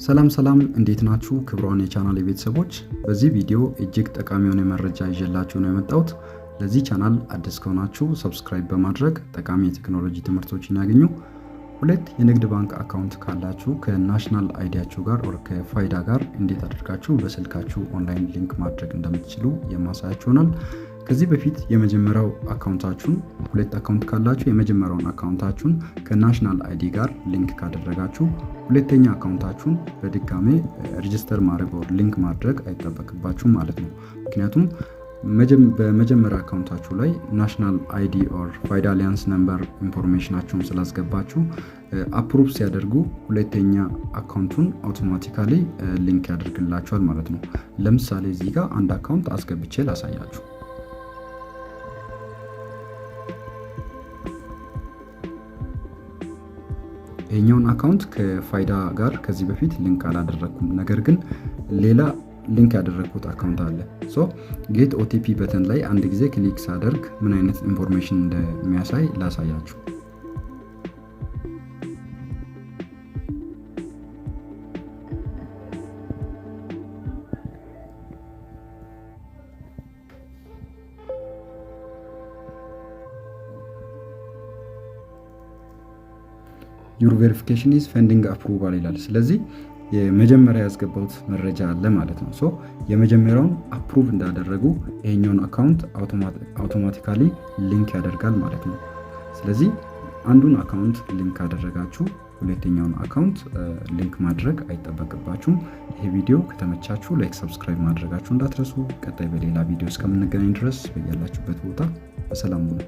ሰላም እንዴት ናችሁ? ክብሯን የቻናል ቤተሰቦች በዚህ ቪዲዮ እጅግ ጠቃሚ የሆነ መረጃ ይዤላችሁ ነው የመጣሁት። ለዚህ ቻናል አዲስ ከሆናችሁ ሰብስክራይብ በማድረግ ጠቃሚ የቴክኖሎጂ ትምህርቶችን ያገኙ። ሁለት የንግድ ባንክ አካውንት ካላችሁ ከናሽናል አይዲያችሁ ጋር ወር ከፋይዳ ጋር እንዴት አድርጋችሁ በስልካችሁ ኦንላይን ሊንክ ማድረግ እንደምትችሉ የማሳያችሁ ይሆናል። ከዚህ በፊት የመጀመሪያው አካውንታችሁን ሁለት አካውንት ካላችሁ የመጀመሪያውን አካውንታችሁን ከናሽናል አይዲ ጋር ሊንክ ካደረጋችሁ ሁለተኛ አካውንታችሁን በድጋሜ ሬጂስተር ማድረግ ወር ሊንክ ማድረግ አይጠበቅባችሁም ማለት ነው። ምክንያቱም በመጀመሪያ አካውንታችሁ ላይ ናሽናል አይዲ ኦር ፋይዳ አሊያንስ ነምበር ኢንፎርሜሽናችሁን ስላስገባችሁ አፕሩቭ ሲያደርጉ ሁለተኛ አካውንቱን አውቶማቲካሊ ሊንክ ያደርግላችኋል ማለት ነው። ለምሳሌ እዚህ ጋር አንድ አካውንት አስገብቼ ላሳያችሁ። ይሄኛውን አካውንት ከፋይዳ ጋር ከዚህ በፊት ሊንክ አላደረኩም፣ ነገር ግን ሌላ ሊንክ ያደረኩት አካውንት አለ። ጌት ኦቲፒ በተን ላይ አንድ ጊዜ ክሊክ ሳደርግ ምን አይነት ኢንፎርሜሽን እንደሚያሳይ ላሳያችሁ። ዩር ቬሪፊኬሽን ኢዝ ፔንዲንግ አፕሩቫል ይላል። ስለዚህ የመጀመሪያ ያስገባሁት መረጃ አለ ማለት ነው። የመጀመሪያውን አፕሩቭ እንዳደረጉ ይሄኛውን አካውንት አውቶማቲካሊ ሊንክ ያደርጋል ማለት ነው። ስለዚህ አንዱን አካውንት ሊንክ አደረጋችሁ ሁለተኛውን አካውንት ሊንክ ማድረግ አይጠበቅባችሁም። ይሄ ቪዲዮ ከተመቻችሁ ላይክ፣ ሰብስክራይብ ማድረጋችሁ እንዳትረሱ። ቀጣይ በሌላ ቪዲዮ እስከምንገናኝ ድረስ በያላችሁበት ቦታ በሰላም ሁኑ።